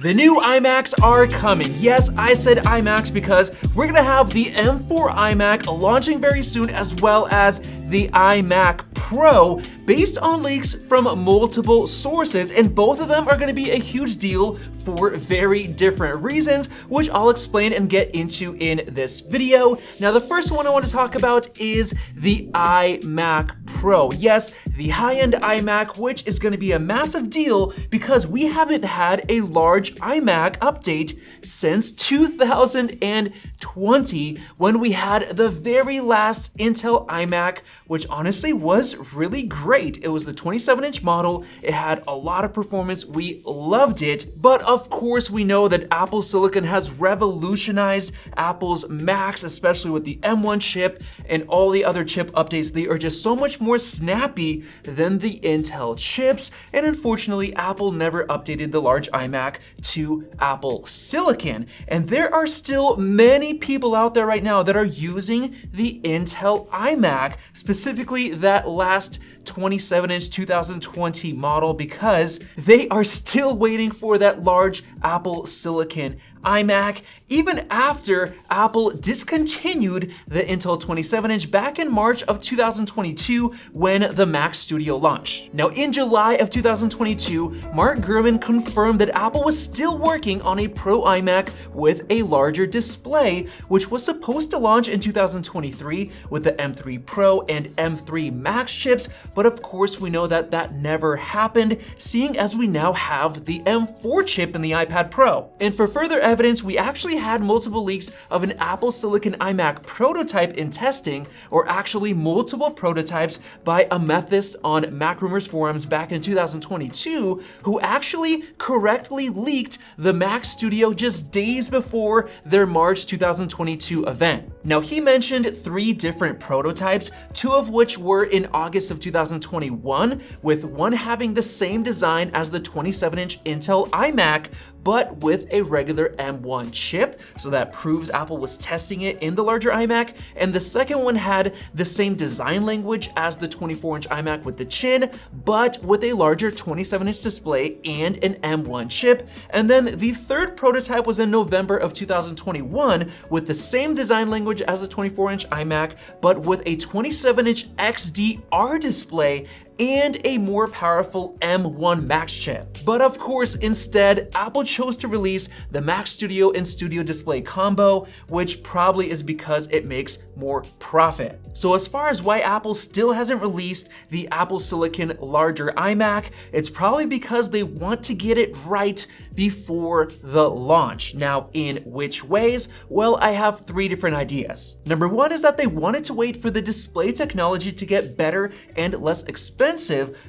The new iMacs are coming. Yes, I said iMacs because we're gonna have the M4 iMac launching very soon, as well as the iMac Pro, based on leaks from multiple sources, and both of them are gonna be a huge deal for very different reasons, which I'll explain and get into in this video. Now, the first one I want to talk about is the iMac Pro. Yes, the high-end iMac, which is gonna be a massive deal because we haven't had a large iMac update since 2020, when we had the very last Intel iMac, which honestly was really great. It was the 27-inch model. It had a lot of performance. We loved it. But of course, we know that Apple Silicon has revolutionized Apple's Macs, especially with the M1 chip and all the other chip updates. They are just so much more snappy than the Intel chips. And unfortunately, Apple never updated the large iMac to Apple Silicon. And there are still many people out there right now that are using the Intel iMac, specifically that last 27-inch 2020 model, because they are still waiting for that large Apple Silicon iMac, even after Apple discontinued the Intel 27-inch back in March of 2022 when the Mac Studio launched. Now, in July of 2022, Mark Gurman confirmed that Apple was still working on a Pro iMac with a larger display, which was supposed to launch in 2023 with the M3 Pro and M3 Max chips, but of course we know that that never happened, seeing as we now have the M4 chip in the iPad Pro. And for further evidence, we actually had multiple leaks of an Apple Silicon iMac prototype in testing, or actually multiple prototypes by Amethyst on Mac Rumors forums back in 2022, who actually correctly leaked the Mac Studio just days before their March 2022 event. Now, he mentioned 3 different prototypes, 2 of which were in August of 2021, with one having the same design as the 27-inch Intel iMac, but with a regular M1 chip, so that proves Apple was testing it in the larger iMac. And the second one had the same design language as the 24-inch iMac with the chin, but with a larger 27-inch display and an M1 chip. And then the third prototype was in November of 2021 with the same design language as the 24-inch iMac, but with a 27-inch XDR display and a more powerful M1 Max chip. But of course, instead, Apple chose to release the Mac Studio and Studio Display combo, which probably is because it makes more profit. So as far as why Apple still hasn't released the Apple Silicon larger iMac, it's probably because they want to get it right before the launch. Now, in which ways? Well, I have 3 different ideas. Number 1 is that they wanted to wait for the display technology to get better and less expensive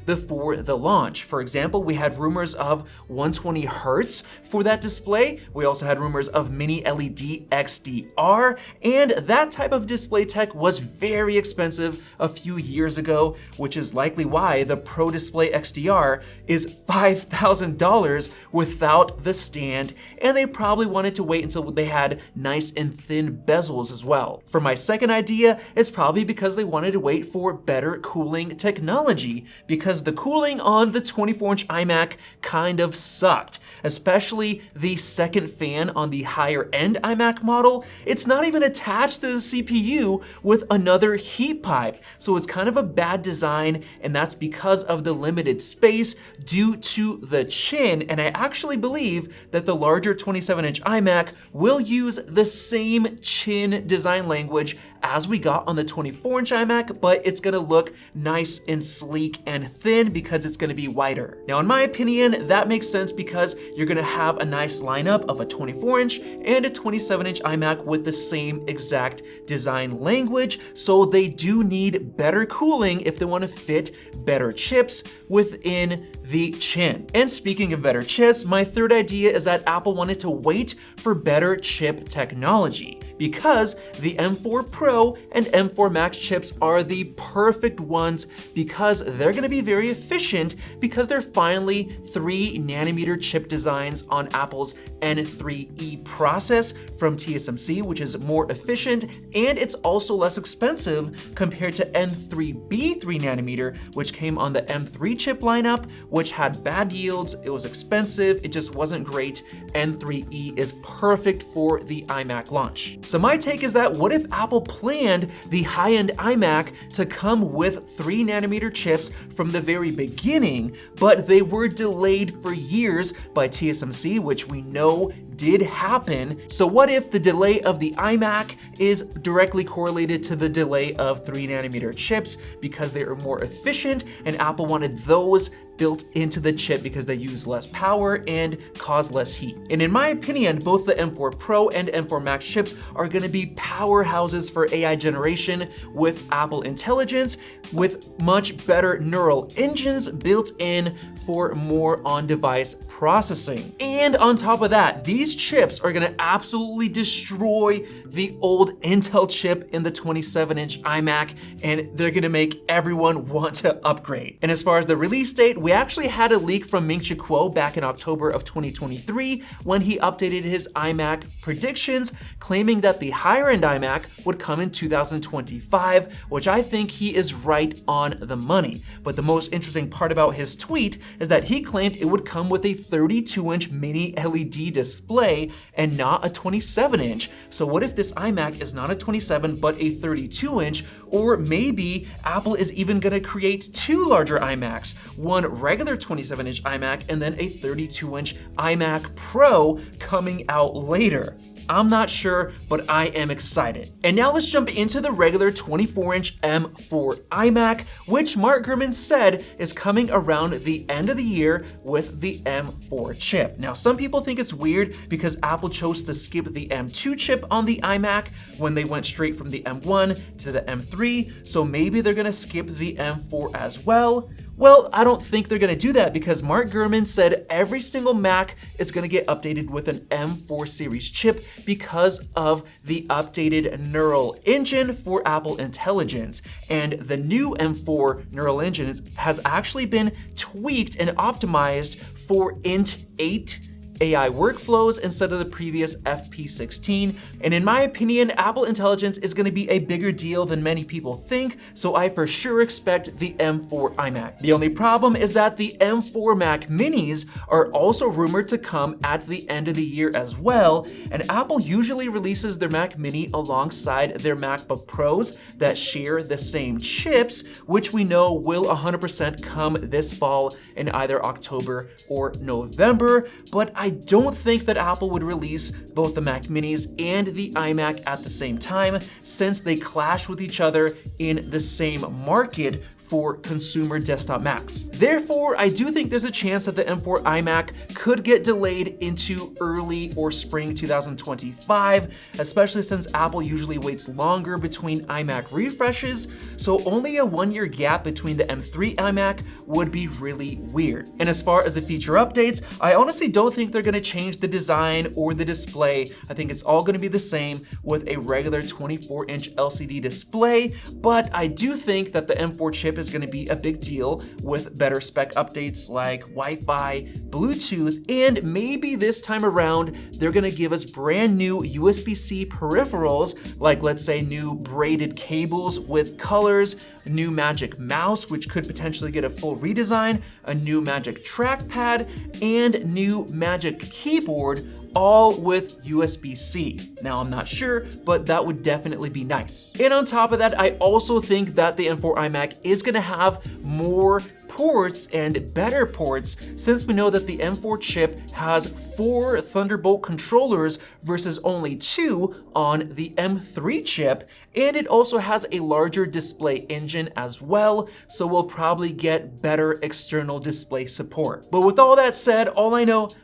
before the launch. For example, we had rumors of 120 Hertz for that display. We also had rumors of mini LED XDR, and that type of display tech was very expensive a few years ago, which is likely why the Pro Display XDR is $5,000 without the stand, and they probably wanted to wait until they had nice and thin bezels as well. For my second idea, it's probably because they wanted to wait for better cooling technology, because the cooling on the 24-inch iMac kind of sucked, especially the second fan on the higher end iMac model. It's not even attached to the CPU with another heat pipe, so it's kind of a bad design, and that's because of the limited space due to the chin. And I actually believe that the larger 27-inch iMac will use the same chin design language as we got on the 24-inch iMac, but it's gonna look nice and sleek and thin because it's gonna be wider. Now, in my opinion, that makes sense because you're gonna have a nice lineup of a 24-inch and a 27-inch iMac with the same exact design language, so they do need better cooling if they wanna fit better chips within the chin. And speaking of better chips, my third idea is that Apple wanted to wait for better chip technology, because the M4 Pro Pro and M4 Max chips are the perfect ones because they're gonna be very efficient because they're finally 3nm chip designs on Apple's N3E process from TSMC, which is more efficient, and it's also less expensive compared to N3B 3nm, which came on the M3 chip lineup, which had bad yields, it was expensive, it just wasn't great. N3E is perfect for the iMac launch. So my take is that what if Apple planned the high-end iMac to come with 3nm chips from the very beginning, but they were delayed for years by TSMC, which we know did happen. So what if the delay of the iMac is directly correlated to the delay of 3nm chips because they are more efficient and Apple wanted those built into the chip because they use less power and cause less heat. And in my opinion, both the M4 Pro and M4 Max chips are gonna be powerhouses for AI generation with Apple Intelligence, with much better neural engines built in for more on-device processing. And on top of that, these chips are gonna absolutely destroy the old Intel chip in the 27-inch iMac, and they're gonna make everyone want to upgrade. And as far as the release date, we actually had a leak from Ming-Chi Kuo back in October of 2023 when he updated his iMac predictions, claiming that the higher-end iMac would come in 2025, which I think he is right on the money. But the most interesting part about his tweet is that he claimed it would come with a 32-inch mini LED display and not a 27-inch. So what if this iMac is not a 27 but a 32-inch? Or maybe Apple is even gonna create two larger iMacs, one regular 27-inch iMac and then a 32-inch iMac Pro coming out later. I'm not sure, but I am excited. And now let's jump into the regular 24-inch M4 iMac, which Mark Gurman said is coming around the end of the year with the M4 chip. Now, some people think it's weird because Apple chose to skip the M2 chip on the iMac when they went straight from the M1 to the M3, so maybe they're gonna skip the M4 as well. Well, I don't think they're gonna do that because Mark Gurman said every single Mac is gonna get updated with an M4 series chip because of the updated neural engine for Apple Intelligence. And the new M4 neural engine has actually been tweaked and optimized for Int 8 AI workflows instead of the previous FP16. And in my opinion, Apple Intelligence is gonna be a bigger deal than many people think, so I for sure expect the M4 iMac. The only problem is that the M4 Mac Minis are also rumored to come at the end of the year as well, and Apple usually releases their Mac Mini alongside their MacBook Pros that share the same chips, which we know will 100% come this fall in either October or November, but I don't think that Apple would release both the Mac Minis and the iMac at the same time since they clash with each other in the same market for consumer desktop Macs. Therefore, I do think there's a chance that the M4 iMac could get delayed into early or spring 2025, especially since Apple usually waits longer between iMac refreshes, so only a 1-year gap between the M3 iMac would be really weird. And as far as the feature updates, I honestly don't think they're gonna change the design or the display. I think it's all gonna be the same with a regular 24-inch LCD display, but I do think that the M4 chip is going to be a big deal with better spec updates like Wi-Fi, Bluetooth, and maybe this time around they're going to give us brand new USB-C peripherals, like let's say new braided cables with colors, a new Magic Mouse, which could potentially get a full redesign, a new Magic Trackpad, and new Magic Keyboard, all with USB-C. Now, I'm not sure, but that would definitely be nice. And on top of that, I also think that the M4 iMac is gonna have more ports and better ports since we know that the M4 chip has 4 Thunderbolt controllers versus only 2 on the M3 chip, and it also has a larger display engine as well, so we'll probably get better external display support. But with all that said, all I know is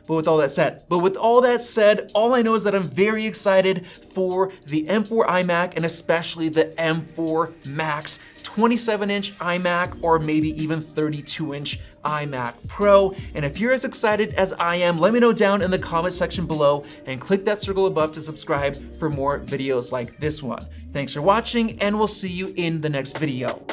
that I'm very excited for the M4 iMac and especially the M4 Max 27-inch iMac or maybe even 32-inch iMac Pro. And if you're as excited as I am, let me know down in the comment section below and click that circle above to subscribe for more videos like this one. Thanks for watching, and we'll see you in the next video.